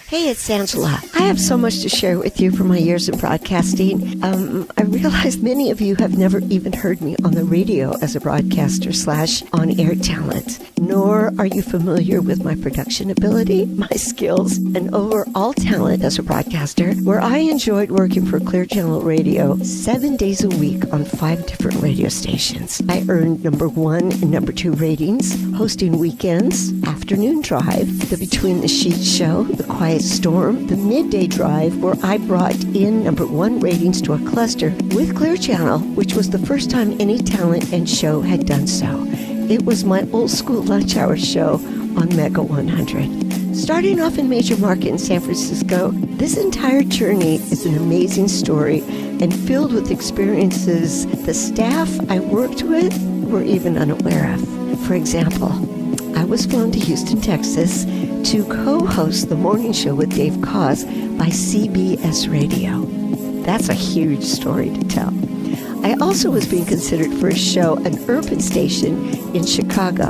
Hey, it's Angela. I have so much to share with you from my years in broadcasting. I realize many of you have never even heard me on the radio as a broadcaster / on-air talent, nor are you familiar with my production ability, my skills, and overall talent as a broadcaster, where I enjoyed working for Clear Channel Radio 7 days a week on 5 different radio stations. I earned number 1 and number 2 ratings, hosting weekends, afternoon drive, the Between the Sheets show, the Quiet Storm, the Midday Drive, where I brought in number 1 ratings to a cluster with Clear Channel, which was the first time any talent and show had done so. It was my old school lunch hour show on Mega 100. Starting off in major market in San Francisco, this entire journey is an amazing story and filled with experiences the staff I worked with were even unaware of. For example, I was flown to Houston, Texas to co-host the morning show with Dave Koz by CBS Radio. That's a huge story to tell. I also was being considered for a show, an urban station in Chicago.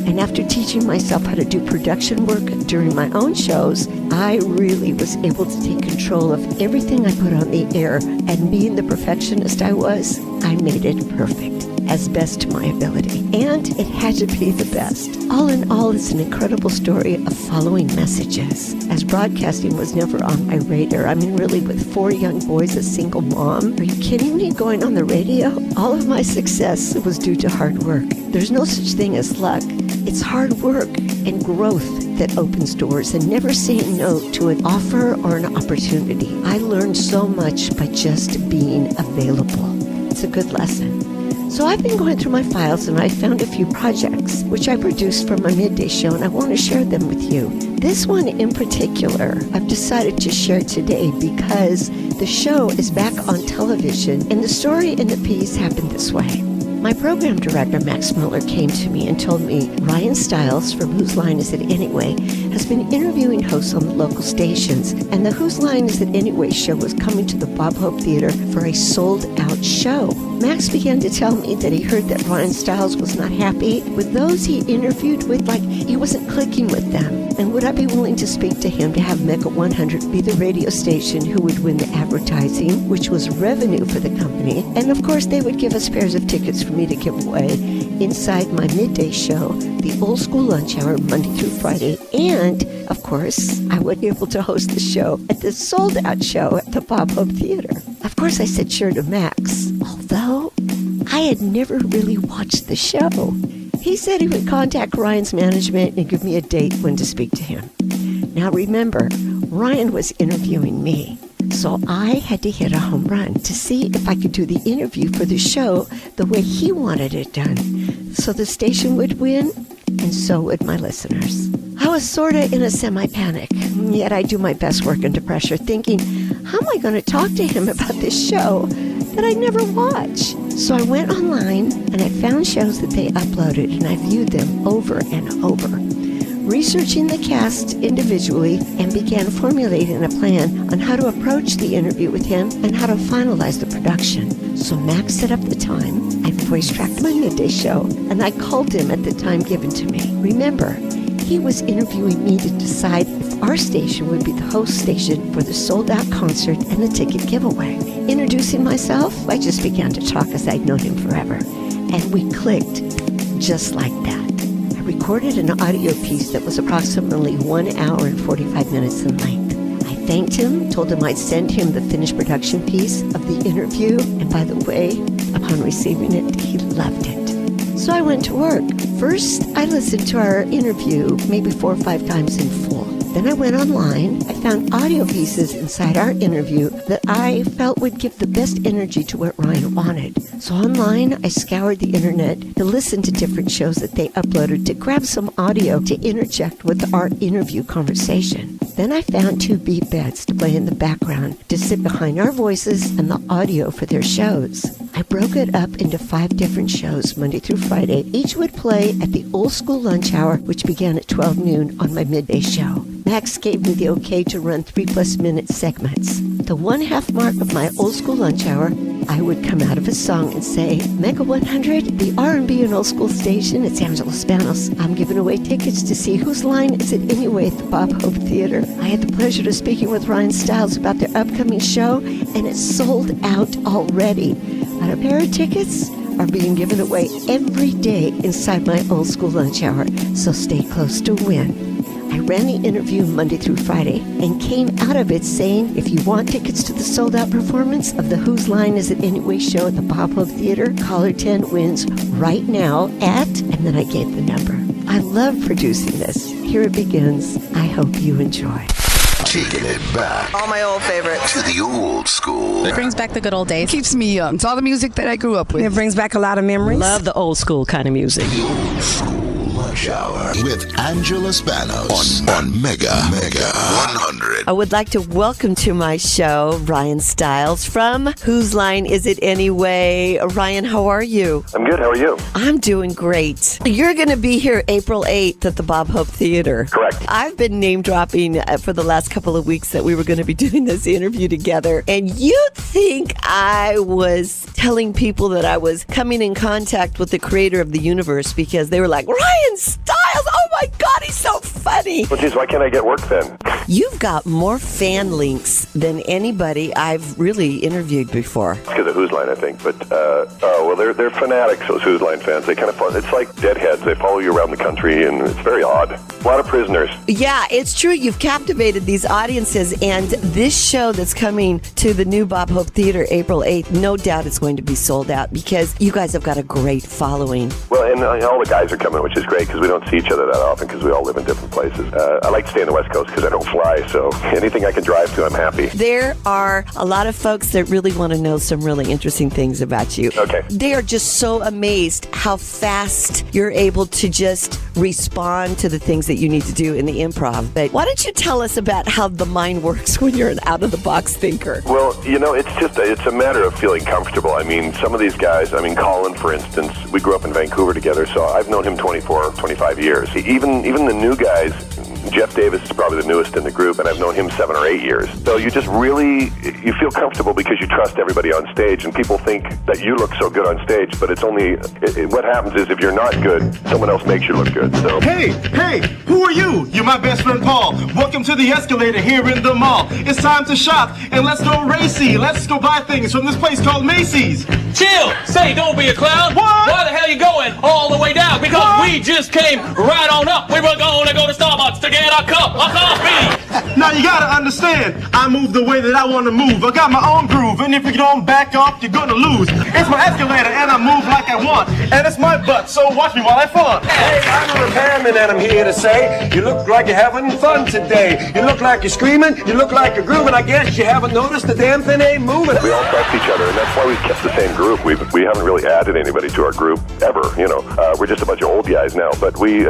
And after teaching myself how to do production work during my own shows, I really was able to take control of everything I put on the air. And being the perfectionist I was, I made it perfect, as best to my ability. And it had to be the best. All in all, it's an incredible story of following messages, as broadcasting was never on my radar. I mean, really, with 4 young boys, a single mom. Are you kidding me? Going on the radio? All of my success was due to hard work. There's no such thing as luck. It's hard work and growth that opens doors, and never saying no to an offer or an opportunity. I learned so much by just being available. It's a good lesson. So I've been going through my files and I found a few projects which I produced for my midday show, and I want to share them with you. This one in particular, I've decided to share today because the show is back on television, and the story in the piece happened this way. My program director, Max Miller, came to me and told me Ryan Stiles from Whose Line Is It Anyway has been interviewing hosts on the local stations, and the Whose Line Is It Anyway show was coming to the Bob Hope Theater for a sold-out show. Max began to tell me that he heard that Ryan Stiles was not happy with those he interviewed with, like he wasn't clicking with them. And would I be willing to speak to him to have Mega 100 be the radio station who would win the advertising, which was revenue for the company. And of course, they would give us pairs of tickets for me to give away inside my midday show, the old school lunch hour, Monday through Friday. And of course, I would be able to host the show at the sold out show at the Bob Hope Theater. Of course, I said sure to Max, although I had never really watched the show. He said he would contact Ryan's management and give me a date when to speak to him. Now remember, Ryan was interviewing me, so I had to hit a home run to see if I could do the interview for the show the way he wanted it done, so the station would win, and so would my listeners. I was sort of in a semi-panic, yet I do my best work under pressure, thinking, how am I going to talk to him about this show that I never watch? So I went online and I found shows that they uploaded, and I viewed them over and over, researching the cast individually, and began formulating a plan on how to approach the interview with him and how to finalize the production. So Max set up the time, I voice tracked my midday show, and I called him at the time given to me. Remember, he was interviewing me to decide if our station would be the host station for the sold-out concert and the ticket giveaway. Introducing myself, I just began to talk as I'd known him forever, and we clicked just like that. I recorded an audio piece that was approximately 1 hour and 45 minutes in length. I thanked him, told him I'd send him the finished production piece of the interview, and by the way, upon receiving it, he loved it. So I went to work. First, I listened to our interview maybe 4 or 5 times in full. Then I went online. I found audio pieces inside our interview that I felt would give the best energy to what Ryan wanted. So online, I scoured the internet to listen to different shows that they uploaded to grab some audio to interject with our interview conversation. Then I found 2 beat beds to play in the background to sit behind our voices and the audio for their shows. I broke it up into 5 different shows, Monday through Friday. Each would play at the old school lunch hour, which began at 12 noon on my midday show. Max gave me the okay to run 3+ minute segments. The 1/2 mark of my old school lunch hour I would come out of a song and say, Mega 100, the R&B and old school station, it's Angela Spanos. I'm giving away tickets to see Whose Line Is It Anyway at the Bob Hope Theater. I had the pleasure of speaking with Ryan Stiles about their upcoming show, and it's sold out already. But a pair of tickets are being given away every day inside my old school lunch hour, so stay close to win. I ran the interview Monday through Friday and came out of it saying, if you want tickets to the sold-out performance of the Whose Line Is It Anyway show at the Bob Hope Theater, caller 10 wins right now at, and then I gave the number. I love producing this. Here it begins. I hope you enjoy. Taking it back. All my old favorites. To the old school. It brings back the good old days. Keeps me young. It's all the music that I grew up with. It brings back a lot of memories. Love the old school kind of music. The old school lunch hour with Angela Spanos on Mega 100. I would like to welcome to my show Ryan Stiles from Whose Line Is It Anyway? Ryan, how are you? I'm good. How are you? I'm doing great. You're going to be here April 8th at the Bob Hope Theater. Correct. I've been name dropping for the last couple of weeks that we were going to be doing this interview together. And you'd think I was telling people that I was coming in contact with the creator of the universe because they were like, Ryan Stiles, oh my God, he's so funny. Well, geez, why can't I get work then? You've got more fan links than anybody I've really interviewed before. It's because of Whose Line, I think. But, they're fanatics, those Whose Line fans. They kind of, it's like deadheads. They follow you around the country, and it's very odd. A lot of prisoners. Yeah, it's true. You've captivated these audiences, and this show that's coming to the new Bob Hope Theater April 8th, no doubt it's going to be sold out because you guys have got a great following. Well, and all the guys are coming, which is great because we don't see each other that often because we all live in different places. I like to stay on the West Coast because I don't fly, so anything I can drive to, I'm happy. There are a lot of folks that really want to know some really interesting things about you. Okay. They are just so amazed how fast you're able to just respond to the things that you need to do in the improv. But why don't you tell us about how the mind works when you're an out-of-the-box thinker? Well, it's a matter of feeling comfortable. I mean, some of these guys, Colin, for instance, we grew up in Vancouver together, so I've known him 25 years. Even the new guys, Jeff Davis is probably the newest in the group, and I've known him 7 or 8 years. So you just really, you feel comfortable because you trust everybody on stage, and people think that you look so good on stage, but it's only, what happens is if you're not good, someone else makes you look good. So Hey, who are you? You're my best friend Paul. Welcome to the escalator here in the mall. It's time to shop, and let's go racy. Let's go buy things from this place called Macy's. Chill! Say, don't be a clown! What? Why the hell you going all the way down? Because What? we just came right on up. We were going to go to Starbucks to get a cup of coffee! Now you gotta understand, I move the way that I wanna move. I got my own groove, and if you don't back off, you're gonna lose. It's my escalator, and I move like I want. And it's my butt, so watch me while I flaunt. Hey, I'm a repairman, and I'm here to say, you look like you're having fun today. You look like you're screaming, you look like you're grooving. I guess you haven't noticed the damn thing ain't moving. we all trust each other, and that's why we've kept the same group. We haven't really added anybody to our group ever, We're just a bunch of old guys now, but we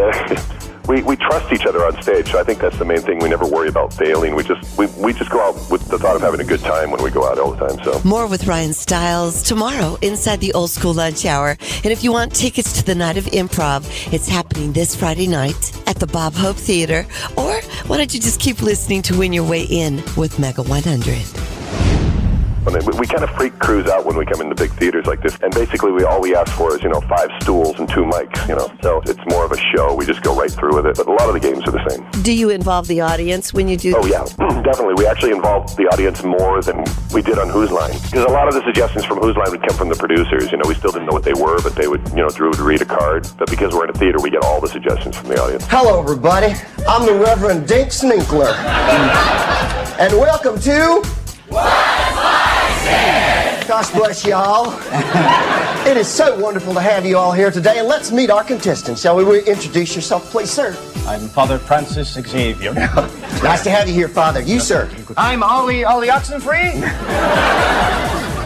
trust each other on stage, so I think that's the main thing. We never worry about failing. We just go out with the thought of having a good time when we go out all the time. So More with Ryan Stiles tomorrow inside the Old School Lunch Hour. And if you want tickets to the Night of Improv, it's happening this Friday night at the Bob Hope Theater. Or why don't you just keep listening to Win Your Way In with Mega 100. we kind of freak crews out when we come into big theaters like this, and basically all we ask for is 5 stools and 2 mics. So it's more of a show. We just go right through with it. But a lot of the games are the same. Do you involve the audience when you do? Oh yeah, definitely. We actually involve the audience more than we did on Whose Line, because a lot of the suggestions from Whose Line would come from the producers. We still didn't know what they were, but they would, Drew would read a card. But because we're in a theater, we get all the suggestions from the audience. Hello, everybody. I'm the Reverend Dink Sninkler. And welcome to Gosh bless y'all. It is so wonderful to have you all here today, and let's meet our contestants. Shall we introduce yourself, please, sir? I'm Father Francis Xavier. Nice to have you here, Father. You, sir? I'm Ollie Oxenfree.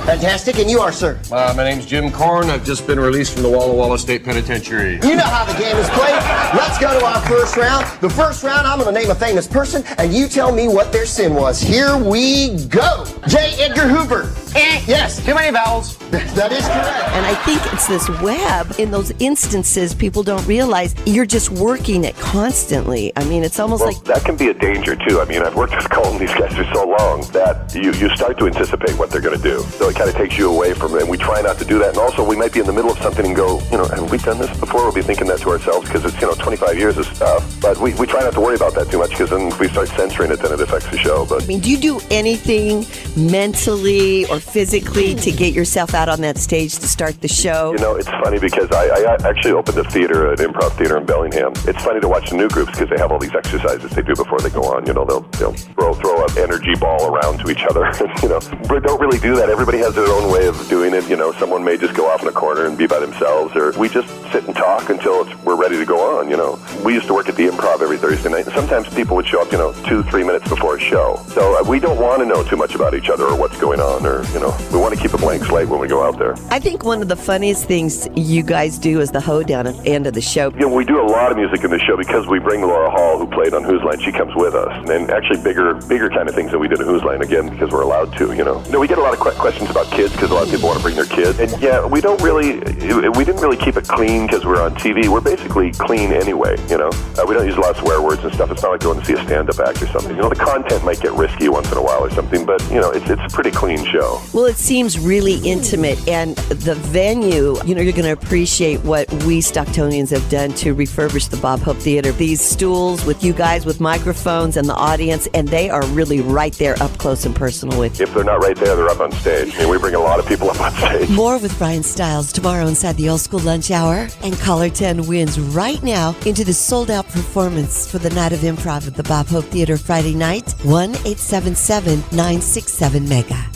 Fantastic. And you are, sir? My name's Jim Korn. I've just been released from the Walla Walla State Penitentiary. You know how the game is played. Let's go to our first round. The first round, I'm going to name a famous person, and you tell me what their sin was. Here we go. J. Edgar Hoover. Yes. Too many vowels. That is correct. And I think it's this web. In those instances, people don't realize you're just working it constantly. I mean, it's almost like... that can be a danger, too. I mean, I've worked with Cole and these guys for so long that you start to anticipate what they're going to do. So it kind of takes you away from it, and we try not to do that. And also, we might be in the middle of something and go, have we done this before? We'll be thinking that to ourselves because it's, 25 years of stuff. But we try not to worry about that too much because then if we start censoring it, then it affects the show. But I mean, do you do anything mentally or physically to get yourself out on that stage to start the show? It's funny because I actually opened a theater, an improv theater in Bellingham. It's funny to watch the new groups because they have all these exercises they do before they go on. They'll throw an energy ball around to each other. But don't really do that. Everybody has their own way of doing it. Someone may just go off in a corner and be by themselves, or we just sit and talk until we're ready to go on. We used to work at the Improv every Thursday night, and sometimes people would show up, 2-3 minutes before a show. So we don't want to know too much about each other or what's going on, or we want to keep a blank slate when we go out there. I think one of the funniest things you guys do is the hoedown at the end of the show. We do a lot of music in the show because we bring Laura Hall, who played on Whose Line. She comes with us, and actually bigger kind of things than we did at Whose Line, again, because we're allowed to. We get a lot of questions about kids because a lot of people want to bring their kids, and we didn't really keep it clean because we're on TV. We're basically clean anyway. We don't use a lot of swear words and stuff. It's not like going to see a stand-up act or something. The content might get risky once in a while or something, but it's a pretty clean show. Well, it seems really intimate, and the venue, you're going to appreciate what we Stocktonians have done to refurbish the Bob Hope Theater. These stools with you guys with microphones and the audience, and they are really right there up close and personal with you. If they're not right there, they're up on stage. We bring a lot of people up on stage. More with Ryan Stiles tomorrow inside the Old School Lunch Hour. And caller 10 wins right now into the sold-out performance for the Night of Improv at the Bob Hope Theater Friday night. 1-877-967-MEGA.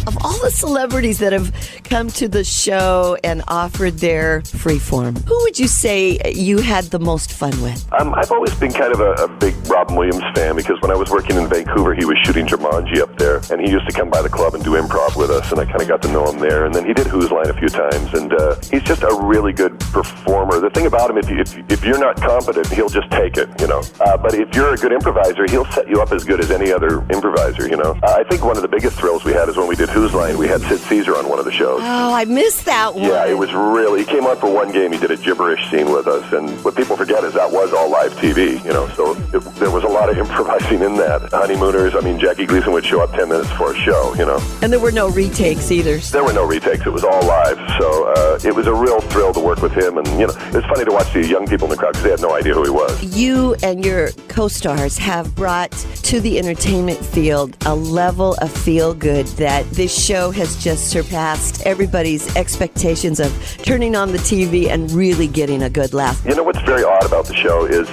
Of all the celebrities that have come to the show and offered their freeform, who would you say you had the most fun with? I've always been kind of a big Robin Williams fan because when I was working in Vancouver, he was shooting Jumanji up there, and he used to come by the club and do improv with us, and I kind of got to know him there. And then he did Whose Line a few times, and he's just a really good performer. The thing about him, if you're not competent, he'll just take it, But if you're a good improviser, he'll set you up as good as any other improviser, I think one of the biggest thrills we had is when we did Whose Line. We had Sid Caesar on one of the shows. Oh, I missed that one. Yeah, it was he came on for one game. He did a gibberish scene with us, and what people forget is that was all live TV, so there was a lot of improvising in that. Honeymooners, Jackie Gleason would show up 10 minutes before a show, And there were no retakes either. There were no retakes. It was all live, so it was a real thrill to work with him, and, it was funny to watch the young people in the crowd because they had no idea who he was. You and your co-stars have brought to the entertainment field a level of feel-good that this show has just surpassed everybody's expectations of turning on the TV and really getting a good laugh. What's very odd about the show is,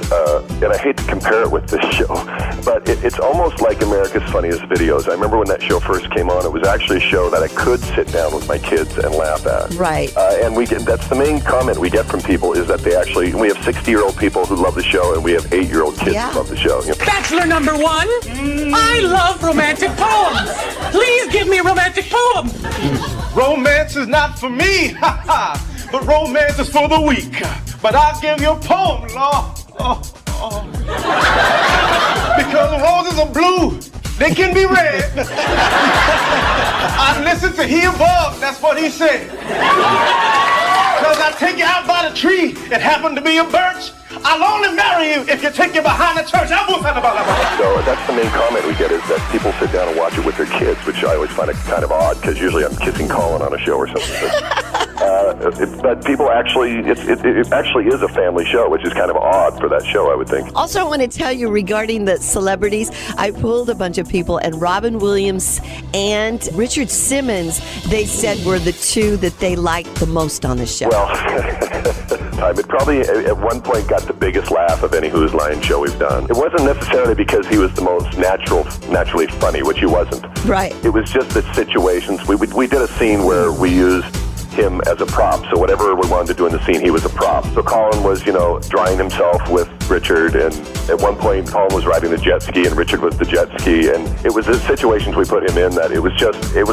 and I hate to compare it with this show, but it's almost like America's Funniest Videos. I remember when that show first came on, it was actually a show that I could sit down with my kids and laugh at. Right. And that's the main comment we get from people is that we have 60-year-old people who love the show, and we have 8-year-old kids who love the show. Bachelor number one, I love romantic poems. Please give me a romantic poem. Romance is not for me, but romance is for the weak. But I'll give you a poem, Lord. Because roses are blue, they can be red. I listened to he above, that's what he said. Because I take you out by the tree, it happened to be a birch. I'll only marry you if you take you behind the church. So that's the main comment we get is that people sit down and watch it with their kids, which I always find it kind of odd because usually I'm kissing Colin on a show or something. But people actually, it actually is a family show, which is kind of odd for that show, I would think. Also, I want to tell you regarding the celebrities, I pulled a bunch of people, and Robin Williams and Richard Simmons, they said were the two that they liked the most on the show. Well, it probably at one point got the biggest laugh of any Whose Line show we've done. It wasn't necessarily because he was the most naturally funny, which he wasn't. Right. It was just the situations. We did a scene where we used him as a prop. So whatever we wanted to do in the scene, he was a prop. So Colin was, drying himself with Richard, and at one point Colin was riding the jet ski and Richard was the jet ski, and it was the situations we put him in that it was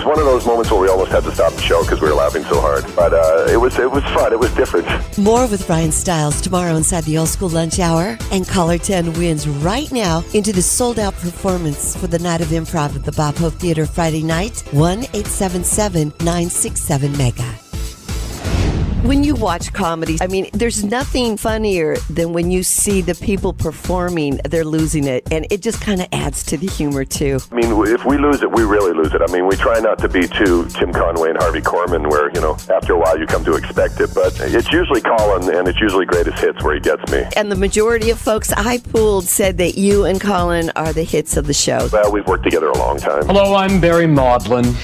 one of those moments where we almost had to stop the show because we were laughing so hard. But it was fun. It was different. More with Ryan Stiles tomorrow inside the Old School Lunch Hour. And caller 10 wins right now into the sold-out performance for the Night of Improv at the Bob Hope Theater Friday night. 1-877-967-MEGA. When you watch comedy, I mean, there's nothing funnier than when you see the people performing, they're losing it. And it just kind of adds to the humor, too. I mean, if we lose it, we really lose it. I mean, we try not to be too Tim Conway and Harvey Korman where, after a while you come to expect it. But it's usually Colin, and it's usually Greatest Hits where he gets me. And the majority of folks I pooled said that you and Colin are the hits of the show. Well, we've worked together a long time. Hello, I'm Barry Maudlin.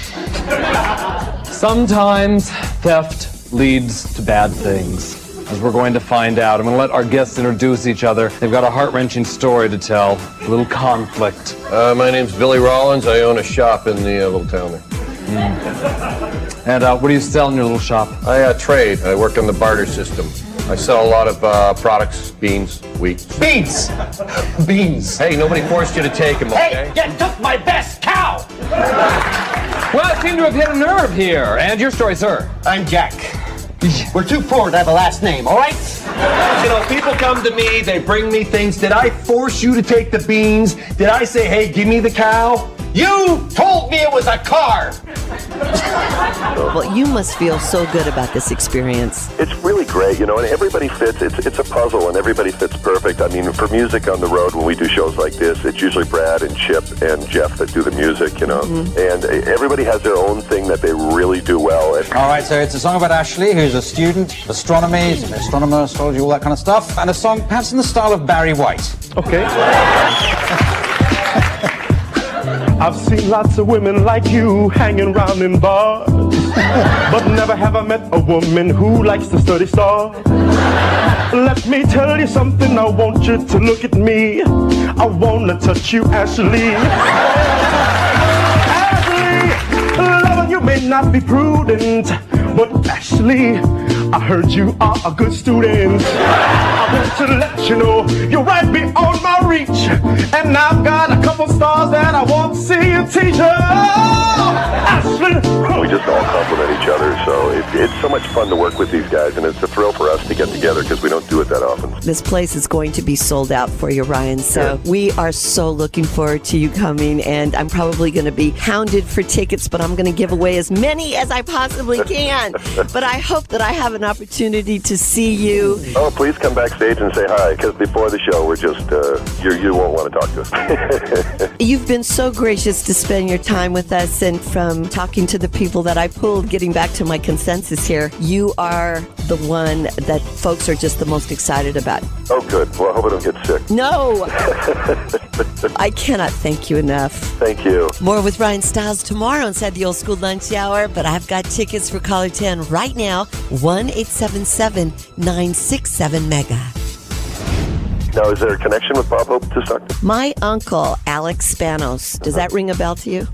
Sometimes theft leads to bad things, as we're going to find out. I'm going to let our guests introduce each other. They've got a heart-wrenching story to tell, a little conflict. My name's Billy Rollins. I own a shop in the little town there. And what do you sell in your little shop? I trade. I work on the barter system. I sell a lot of products, beans, wheat. Beans! Beans. Hey, nobody forced you to take them, okay? Hey, you took my best cow! Well, I seem to have hit a nerve here. And your story, sir? I'm Jack. We're too poor to have a last name, all right? People come to me, they bring me things. Did I force you to take the beans? Did I say, hey, give me the cow? You told me it was a car! Well, you must feel so good about this experience. It's really great, and everybody fits. It's a puzzle, and everybody fits perfect. I mean, for music on the road, when we do shows like this, it's usually Brad and Chip and Jeff that do the music, Mm-hmm. And everybody has their own thing that they really do well. All right, so it's a song about Ashley, who's a student of astronomy, he's an astronomer, astrology, all that kind of stuff, and a song perhaps in the style of Barry White. Okay. I've seen lots of women like you hanging around in bars, but never have I met a woman who likes to study stars. Let me tell you something, I want you to look at me. I want to touch you, Ashley. Ashley, loving you may not be prudent, but Ashley, I heard you are a good student. I want to let you know you're right beyond my reach, and I've got a couple stars that I want to see you teach her. Ashley. We just all compliment each other, so it's so much fun to work with these guys, and it's a thrill for us to get together because we don't do it that often. This place is going to be sold out for you, Ryan, so we are so looking forward to you coming, and I'm probably going to be hounded for tickets, but I'm going to give away as many as I possibly can. But I hope that I have an opportunity to see you. Oh, please come backstage and say hi, because before the show, we're just, you won't want to talk to us. You've been so gracious to spend your time with us, and from talking to the people that I pulled, getting back to my consensus here, you are the one that folks are just the most excited about. Oh, good. Well, I hope I don't get sick. No! I cannot thank you enough. Thank you. More with Ryan Stiles tomorrow inside the Old School Lunch Hour, but I've got tickets for caller 10 right now, 1-877-967-MEGA. Now, is there a connection with Bob Hope to Stockton? My uncle, Alex Spanos, does that ring a bell to you?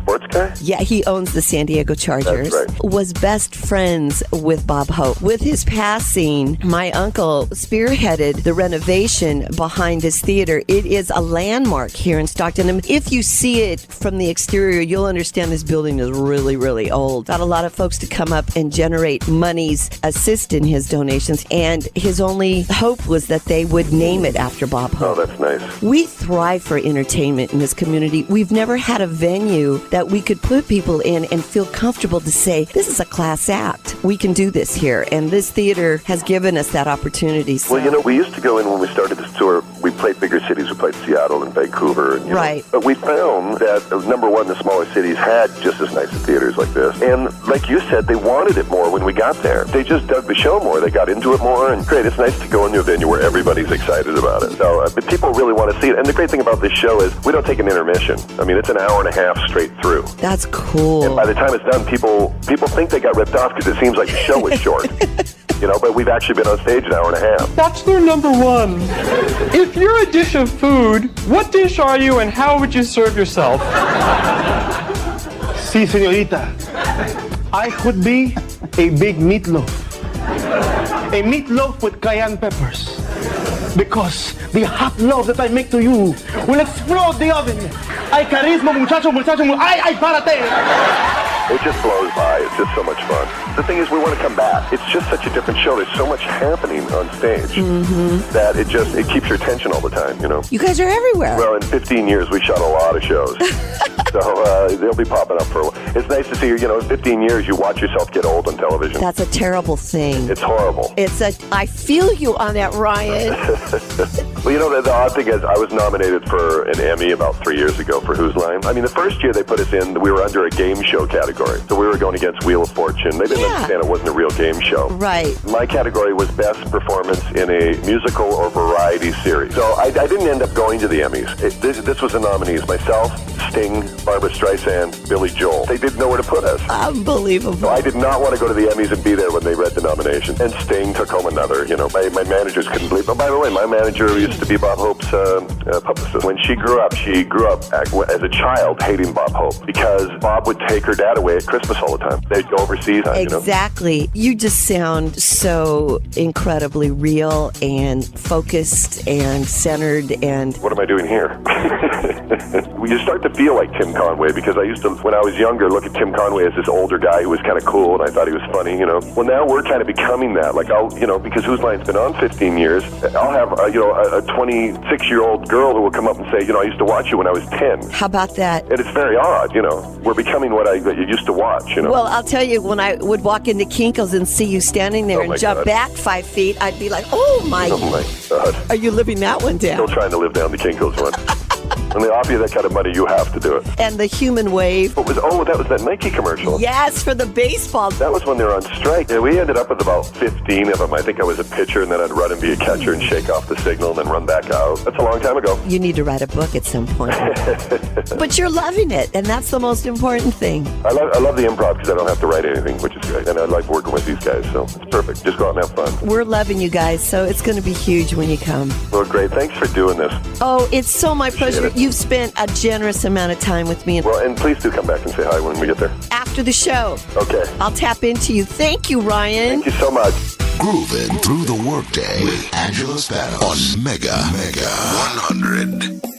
Sports guy? Yeah, he owns the San Diego Chargers. That's right. Was best friends with Bob Hope. With his passing, my uncle spearheaded the renovation behind his theater. It is a landmark here in Stockton. And if you see it from the exterior, you'll understand this building is really, really old. Got a lot of folks to come up and generate monies, assist in his donations, and his only hope was that they would name it after Bob Hope. Oh, that's nice. We thrive for entertainment in this community. We've never had a venue that we could put people in and feel comfortable to say, this is a class act. We can do this here. And this theater has given us that opportunity. So. Well, we used to go in when we started this tour. We played bigger cities. We played Seattle and Vancouver. And, right. But we found that, number one, the smaller cities had just as nice theaters like this. And like you said, they wanted it more when we got there. They just dug the show more. They got into it more. And great, it's nice to go into a venue where everybody's excited about it. So, but people really want to see it. And the great thing about this show is we don't take an intermission. I mean, it's an hour and a half straight through. That's cool. And by the time it's done, people think they got ripped off because it seems like the show was short. But we've actually been on stage an hour and a half. Bachelor number one. If you're a dish of food, what dish are you and how would you serve yourself? Si, señorita. I could be a big meatloaf. A meatloaf with cayenne peppers. Because the hot love that I make to you will explode the oven. Ay, carisma, muchacho, ay, párate. It just blows by. It's just so much fun. The thing is, we want to come back. It's just such a different show. There's so much happening on stage that it keeps your attention all the time, you know? You guys are everywhere. Well, in 15 years, we shot a lot of shows. So they'll be popping up for a while. It's nice to see, in 15 years, you watch yourself get old on television. That's a terrible thing. It's horrible. I feel you on that, Ryan. Well, the odd thing is, I was nominated for an Emmy about 3 years ago for Whose Line. I mean, the first year they put us in, we were under a game show category. So we were going against Wheel of Fortune. They didn't understand it wasn't a real game show. Right. My category was Best Performance in a Musical or Variety Series. So I didn't end up going to the Emmys. This was the nominees. Myself, Sting, Barbra Streisand, Billy Joel. They didn't know where to put us. Unbelievable. So I did not want to go to the Emmys and be there when they read the nomination. And Sting took home another. My managers couldn't believe it. Oh, by the way, my manager used to be Bob Hope's publicist. When she grew up as a child hating Bob Hope because Bob would take her dad away at Christmas all the time. They'd go overseas. Exactly. You just sound so incredibly real and focused and centered. And what am I doing here? You start to feel like Tim Conway because I used to, when I was younger, look at Tim Conway as this older guy who was kind of cool and I thought he was funny, Well, now we're kind of becoming that. Like, because Whose Line's been on 15 years, I'll have, a 26-year-old girl who will come up and say, I used to watch you when I was 10. How about that? And it's very odd, We're becoming what you used to watch, Well, I'll tell you, when I would walk into Kinko's and see you standing there and jump back 5 feet, I'd be like, oh my God. Are you living that one down? Still trying to live down the Kinko's one. When they offer you that kind of money, you have to do it. And the human wave. That was that Nike commercial. Yes, for the baseball. That was when they were on strike. Yeah, we ended up with about 15 of them. I think I was a pitcher, and then I'd run and be a catcher and shake off the signal and then run back out. That's a long time ago. You need to write a book at some point. But you're loving it, and that's the most important thing. I love the improv because I don't have to write anything, which is great. And I like working with these guys, so it's perfect. Just go out and have fun. We're loving you guys, so it's going to be huge when you come. Well, great. Thanks for doing this. Oh, it's so my pleasure. You've spent a generous amount of time with me. Well, and please do come back and say hi when we get there. After the show. Okay. I'll tap into you. Thank you, Ryan. Thank you so much. Grooving through the workday with Angela Spanos on Mega 100.